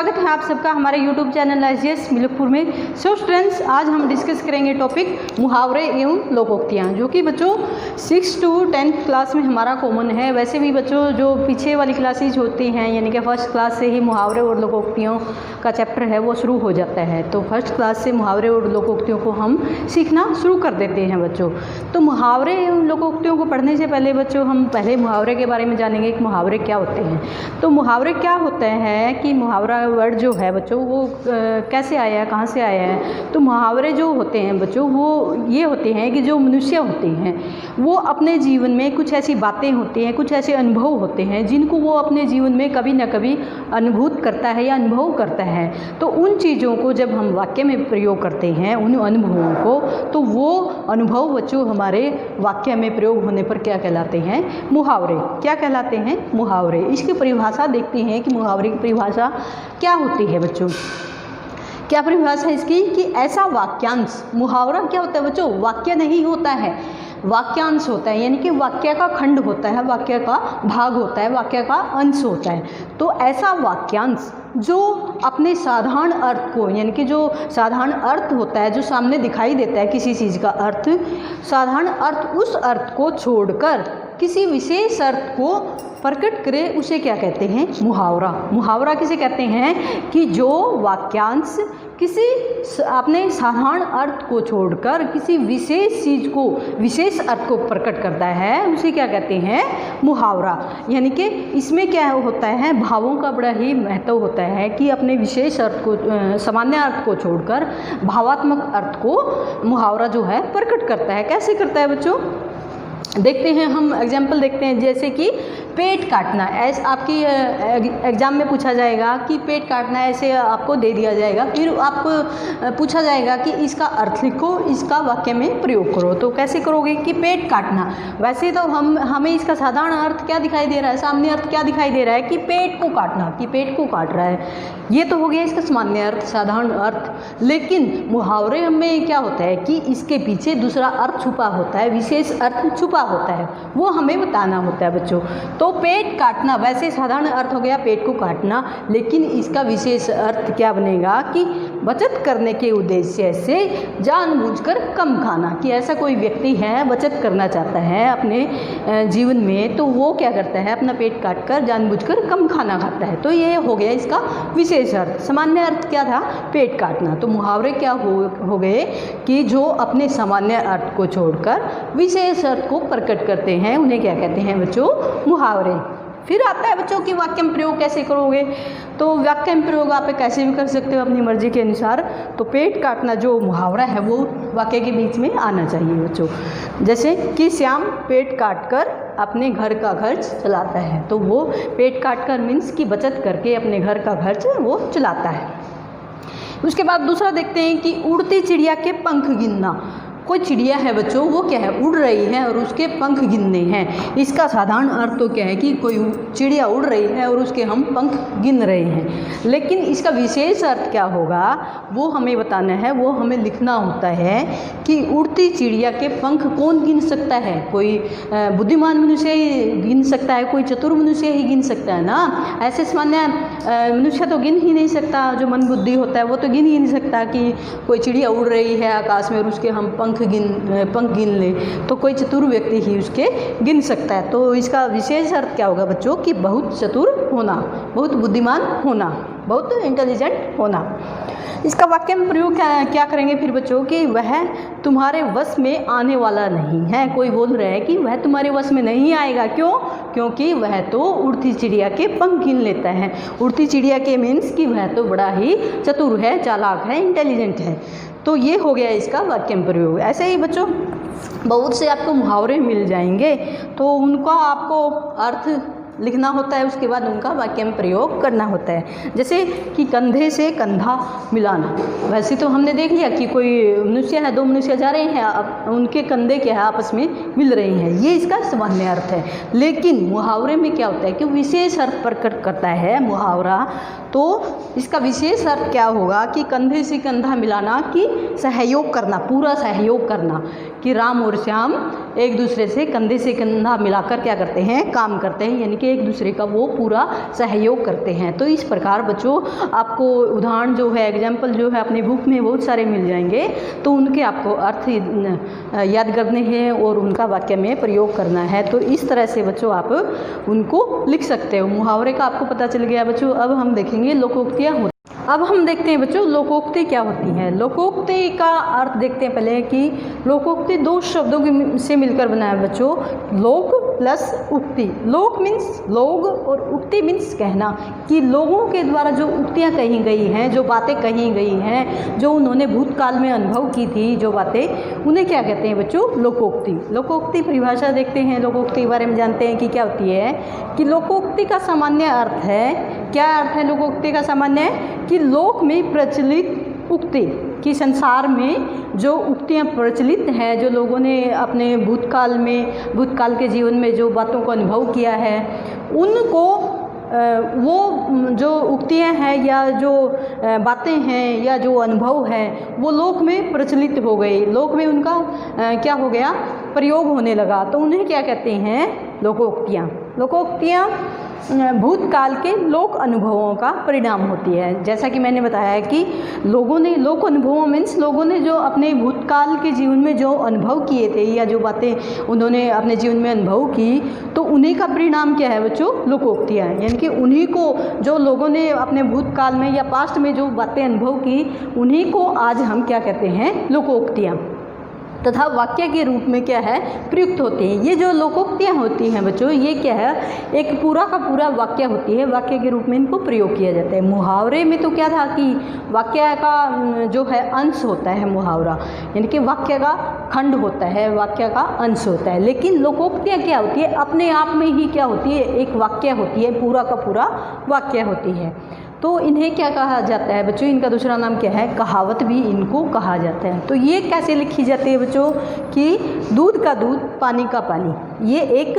स्वागत है आप सबका हमारे YouTube चैनल एसजीएस मिल्कपुर में। सो स्टूडेंट्स, आज हम डिस्कस करेंगे टॉपिक मुहावरे एवं लोकोक्तियाँ, जो कि बच्चों 6 to 10th क्लास में हमारा कॉमन है। वैसे भी बच्चों जो पीछे वाली क्लासेज होती हैं, यानी कि फर्स्ट क्लास से ही मुहावरे और लोकोक्तियों का चैप्टर है वो शुरू हो जाता है। तो फर्स्ट क्लास से मुहावरे और लोकोक्तियों को हम सीखना शुरू कर देते हैं बच्चों। तो मुहावरे एवं लोकोक्तियों को पढ़ने से पहले बच्चों हम पहले मुहावरे के बारे में जानेंगे कि मुहावरे क्या होते हैं। तो मुहावरे क्या होते हैं कि मुहावरा वर्ड जो है बच्चों वो कैसे आया है, कहाँ से आया है। तो मुहावरे जो होते हैं बच्चों वो ये होते हैं कि जो मनुष्य होते हैं वो अपने जीवन में कुछ ऐसी बातें होती हैं, कुछ ऐसे अनुभव होते हैं जिनको वो अपने जीवन में कभी ना कभी अनुभूत करता है या अनुभव करता है। तो उन चीज़ों को जब हम वाक्य में प्रयोग करते हैं, उन अनुभवों को, तो वो अनुभव बच्चों हमारे वाक्य में प्रयोग होने पर क्या कहलाते हैं? मुहावरे। क्या कहलाते हैं? मुहावरे। इसकी परिभाषा देखते हैं कि मुहावरे की परिभाषा क्या होती है बच्चों। क्या परिभाषा है इसकी कि ऐसा वाक्यांश, मुहावरा क्या होता है बच्चों? वाक्य नहीं होता है, वाक्यांश होता है, यानी कि वाक्य का खंड होता है, वाक्य का भाग होता है, वाक्य का अंश होता है। तो ऐसा वाक्यांश जो अपने साधारण अर्थ को, यानी कि जो साधारण अर्थ होता है, जो सामने दिखाई देता है किसी चीज़ का अर्थ, साधारण अर्थ, उस अर्थ को छोड़कर किसी विशेष अर्थ को प्रकट करे, उसे क्या कहते हैं? मुहावरा। मुहावरा किसे कहते हैं कि जो वाक्यांश किसी अपने साधारण अर्थ को छोड़कर किसी विशेष चीज़ को, विशेष अर्थ को प्रकट करता है, उसे क्या कहते हैं? मुहावरा। यानी कि इसमें क्या होता है, भावों का बड़ा ही महत्व होता है कि अपने विशेष अर्थ को, सामान्य अर्थ को छोड़कर भावात्मक अर्थ को मुहावरा जो है प्रकट करता है। कैसे करता है बच्चों? देखते हैं, हम एग्जाम्पल देखते हैं। जैसे कि पेट काटना, ऐसे आपकी एग्ज़ाम में पूछा जाएगा कि पेट काटना, ऐसे आपको दे दिया जाएगा, फिर आपको पूछा जाएगा कि इसका अर्थ लिखो, इसका वाक्य में प्रयोग करो। तो कैसे करोगे कि पेट काटना? वैसे तो हमें इसका साधारण अर्थ क्या दिखाई दे रहा है, सामान्य अर्थ क्या दिखाई दे रहा है कि पेट को काटना, कि पेट को काट रहा है। ये तो हो गया इसका सामान्य अर्थ, साधारण अर्थ। लेकिन मुहावरे में क्या होता है कि इसके पीछे दूसरा अर्थ छुपा होता है, विशेष अर्थ छुपा होता है, वो हमें बताना होता है बच्चों। तो पेट काटना वैसे साधारण अर्थ हो गया, पेट को काटना, लेकिन इसका विशेष अर्थ क्या बनेगा कि बचत करने के उद्देश्य से जानबूझकर कम खाना। कि ऐसा कोई व्यक्ति है, बचत करना चाहता है अपने जीवन में, तो वो क्या करता है, अपना पेट काटकर जानबूझकर कम खाना खाता है। तो ये हो गया इसका विशेष अर्थ। सामान्य अर्थ क्या था? पेट काटना। तो मुहावरे क्या हो गए कि जो अपने सामान्य अर्थ को छोड़कर विशेष अर्थ को प्रकट करते हैं, उन्हें क्या कहते हैं बच्चों? मुहावरे। फिर आता है बच्चों कि वाक्य में प्रयोग कैसे करोगे। तो वाक्य में प्रयोग आप कैसे भी कर सकते हो अपनी मर्जी के अनुसार। तो पेट काटना जो मुहावरा है वो वाक्य के बीच में आना चाहिए बच्चों। जैसे कि श्याम पेट काटकर अपने घर का खर्च चलाता है। तो वो पेट काटकर मीन्स की बचत करके अपने घर का खर्च वो चलाता है। उसके बाद दूसरा देखते हैं कि उड़ती चिड़िया के पंख गिनना। कोई चिड़िया है बच्चों, वो क्या है, उड़ रही है और उसके पंख गिनने हैं। इसका साधारण अर्थ तो क्या है कि कोई चिड़िया उड़ रही है और उसके हम पंख गिन रहे हैं। लेकिन इसका विशेष अर्थ क्या होगा वो हमें बताना है, वो हमें लिखना होता है कि उड़ती चिड़िया के पंख कौन गिन सकता है? कोई बुद्धिमान मनुष्य ही गिन सकता है, कोई चतुर मनुष्य ही गिन सकता है ना। ऐसे सामान्य मनुष्य तो गिन ही नहीं सकता, जो मन बुद्धि होता है वो तो गिन ही नहीं सकता कि कोई चिड़िया उड़ रही है आकाश में और उसके हम पंख गिन ले। तो कोई चतुर व्यक्ति ही उसके गिन सकता है। तो इसका विशेष अर्थ क्या होगा बच्चों कि बहुत चतुर होना, बहुत बुद्धिमान होना, बहुत इंटेलिजेंट होना। इसका वाक्य में प्रयोग क्या करेंगे फिर बच्चों कि वह तुम्हारे वश में आने वाला नहीं है। कोई बोल रहा है कि वह तुम्हारे वश में नहीं आएगा। क्यों? क्योंकि वह तो उड़ती चिड़िया के पंख गिन लेता है। उड़ती चिड़िया के मीन्स कि वह तो बड़ा ही चतुर है, चालाक है, इंटेलिजेंट है। तो ये हो गया इसका वाक्य में प्रयोग। ऐसे ही बच्चों बहुत से आपको मुहावरे मिल जाएंगे, तो उनका आपको अर्थ लिखना होता है, उसके बाद उनका वाक्य में प्रयोग करना होता है। जैसे कि कंधे से कंधा मिलाना। वैसे तो हमने देख लिया कि कोई मनुष्य है, दो मनुष्य जा रहे हैं, अब उनके कंधे क्या है आपस में मिल रहे हैं, ये इसका सामान्य अर्थ है। लेकिन मुहावरे में क्या होता है कि विशेष अर्थ प्रकट करता है मुहावरा। तो इसका विशेष अर्थ क्या होगा कि कंधे से कंधा मिलाना, कि सहयोग करना, पूरा सहयोग करना, कि राम और श्याम एक दूसरे से कंधे से कंधा मिलाकर क्या करते हैं, काम करते हैं, यानी कि कि एक दूसरे का वो पूरा सहयोग करते हैं। तो इस प्रकार बच्चों आपको उदाहरण जो है, एग्जाम्पल जो है अपनी बुक में बहुत सारे मिल जाएंगे, तो उनके आपको अर्थ याद करने हैं और उनका वाक्य में प्रयोग करना है। तो इस तरह से बच्चों आप उनको लिख सकते हो। मुहावरे का आपको पता चल गया बच्चों। अब हम देखेंगे लोकोक्तियाँ। अब हम देखते हैं बच्चों लोकोक्ति क्या होती है। लोकोक्ति का अर्थ देखते हैं पहले कि लोकोक्ति दो शब्दों से मिलकर बना है बच्चों, लोक प्लस उक्ति। लोक मीन्स लोग और उक्ति मीन्स कहना, कि लोगों के द्वारा जो उक्तियाँ कही गई हैं, जो बातें कही गई हैं, जो उन्होंने भूतकाल में अनुभव की थी जो बातें, उन्हें क्या कहते हैं बच्चों, लोकोक्ति। लोकोक्ति परिभाषा देखते हैं, लोकोक्ति के बारे में जानते हैं कि क्या होती है। कि लोकोक्ति का सामान्य अर्थ है, क्या अर्थ है लोकोक्ति का सामान्य, कि लोक में प्रचलित उक्ति, कि संसार में जो उक्तियाँ प्रचलित हैं, जो लोगों ने अपने भूतकाल के जीवन में जो बातों को अनुभव किया है, उनको वो जो उक्तियाँ हैं या जो बातें हैं या जो अनुभव है वो लोक में प्रचलित हो गई, लोक में उनका क्या हो गया, प्रयोग होने लगा। तो उन्हें क्या कहते हैं, लोकोक्तियाँ। लोकोक्तियाँ भूतकाल के लोक अनुभवों का परिणाम होती है। जैसा कि मैंने बताया है कि लोगों ने, लोक अनुभवों मीन्स लोगों ने जो अपने भूतकाल के जीवन में जो अनुभव किए थे या जो बातें उन्होंने अपने जीवन में अनुभव की, तो उन्हीं का परिणाम क्या है बच्चों, लोकोक्तियाँ। यानी कि उन्हीं को, जो लोगों ने अपने भूतकाल में या पास्ट में जो बातें अनुभव की, उन्हीं को आज हम क्या कहते हैं, लोकोक्तियाँ, तथा वाक्य के रूप में क्या है, प्रयुक्त होती हैं। ये जो लोकोक्तियाँ होती हैं बच्चों, ये क्या है, एक पूरा का पूरा वाक्य होती है, वाक्य के रूप में इनको प्रयोग किया जाता है। मुहावरे में तो क्या था कि वाक्य का जो है अंश होता है मुहावरा, यानी कि वाक्य का खंड होता है, वाक्य का अंश होता है। लेकिन लोकोक्तियाँ क्या होती है, अपने आप में ही क्या होती है, एक वाक्य होती है, पूरा का पूरा वाक्य होती है। तो इन्हें क्या कहा जाता है बच्चों, इनका दूसरा नाम क्या है, कहावत भी इनको कहा जाता है। तो ये कैसे लिखी जाती है बच्चों, कि दूध का दूध पानी का पानी, ये एक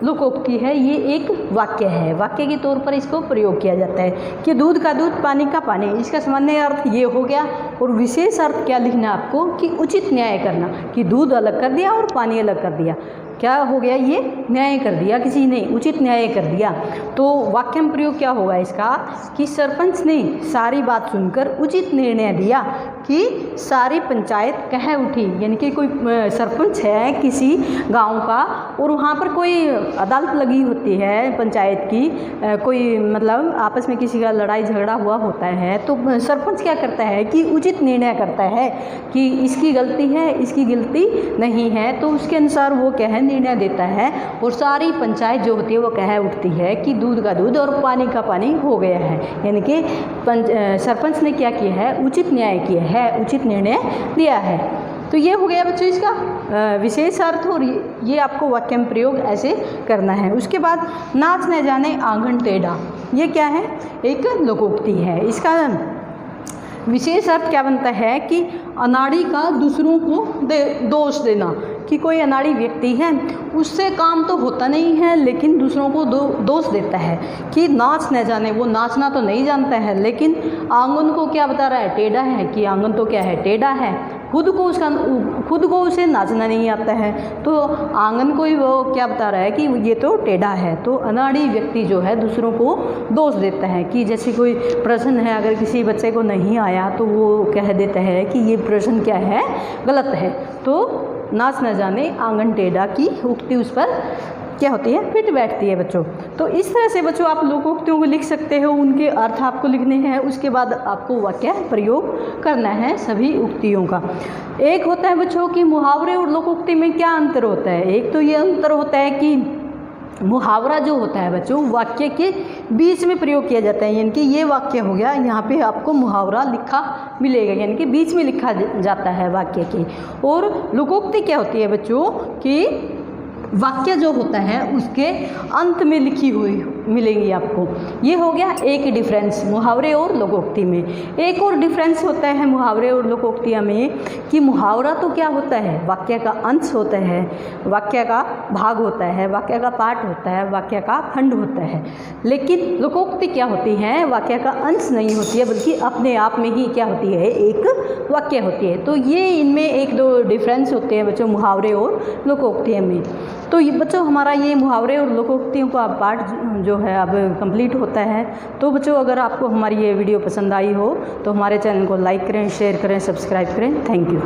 लोकोक्ति है, ये एक वाक्य है, वाक्य के तौर पर इसको प्रयोग किया जाता है कि दूध का दूध पानी का पानी। इसका सामान्य अर्थ ये हो गया, और विशेष अर्थ क्या लिखना आपको, कि उचित न्याय करना, कि दूध अलग कर दिया और पानी अलग कर दिया, क्या हो गया, ये न्याय कर दिया किसी ने, उचित न्याय कर दिया। तो वाक्य में प्रयोग क्या होगा इसका, कि सरपंच ने सारी बात सुनकर उचित निर्णय दिया कि सारी पंचायत कह उठी। यानी कि कोई सरपंच है किसी गांव का, और वहाँ पर कोई अदालत लगी होती है पंचायत की, कोई मतलब आपस में किसी का लड़ाई झगड़ा हुआ होता है, तो सरपंच क्या करता है कि उचित निर्णय करता है कि इसकी गलती है, इसकी गलती नहीं है, तो उसके अनुसार वो क्या है, निर्णय देता है, और सारी पंचायत जो होती है वो कह उठती है कि दूध का दूध और पानी का पानी हो गया है। यानी कि सरपंच ने क्या किया है, उचित न्याय किया है, उचित निर्णय दिया है। तो ये हो गया बच्चों इसका विशेष अर्थ, और ये आपको वाक्य में प्रयोग ऐसे करना है। उसके बाद नाच न जाने आंगन टेढ़ा, ये क्या है, एक लोकोक्ति है। इसका विशेष अर्थ क्या बनता है, कि अनाड़ी का दूसरों को दोष देना, कि कोई अनाड़ी व्यक्ति है, उससे काम तो होता नहीं है लेकिन दूसरों को दोष देता है कि नाच न जाने, वो नाचना तो नहीं जानता है, लेकिन आंगन को क्या बता रहा है, टेढ़ा है, कि आंगन तो क्या है, टेढ़ा है। खुद को उसे नाचना नहीं आता है, तो आंगन को ही वो क्या बता रहा है कि ये तो टेढ़ा है। तो अनाड़ी व्यक्ति जो है दूसरों को दोष देता है, कि जैसे कोई प्रश्न है, अगर किसी बच्चे को नहीं आया तो वो कह देता है कि ये प्रश्न क्या है, गलत है। तो नाच न जाने आंगन टेढ़ा की उक्ति उस पर क्या होती है, फिट बैठती है बच्चों। तो इस तरह से बच्चों आप लोकोक्तियों को लिख सकते हो, उनके अर्थ आपको लिखने हैं, उसके बाद आपको वाक्य प्रयोग करना है सभी उक्तियों का। एक होता है बच्चों कि मुहावरे और लोकोक्ति में क्या अंतर होता है। एक तो ये अंतर होता है कि मुहावरा जो होता है बच्चों वाक्य के बीच में प्रयोग किया जाता है, यानी कि ये वाक्य हो गया, यहाँ पे आपको मुहावरा लिखा मिलेगा, यानी कि बीच में लिखा जाता है वाक्य के। और लोकोक्ति क्या होती है बच्चों, कि वाक्य जो होता है उसके अंत में लिखी हुई मिलेगी आपको। ये हो गया एक डिफरेंस मुहावरे और लोकोक्ति में। एक और डिफरेंस होता है मुहावरे और लोकोक्तियाँ में, कि मुहावरा तो क्या होता है, वाक्य का अंश होता है, वाक्य का भाग होता है, वाक्य का पार्ट होता है, वाक्य का खंड होता है। लेकिन लोकोक्ति क्या होती है, वाक्य का अंश नहीं होती है, बल्कि अपने आप में ही क्या होती है, एक वाक्य होती है। तो ये इनमें एक दो डिफरेंस होते हैं बच्चों मुहावरे और लोकोक्तियों में। तो ये बच्चों हमारा ये मुहावरे और लोकोक्तियों का पार्ट जो है अब कंप्लीट होता है। तो बच्चों अगर आपको हमारी ये वीडियो पसंद आई हो तो हमारे चैनल को लाइक करें, शेयर करें, सब्सक्राइब करें। Thank you.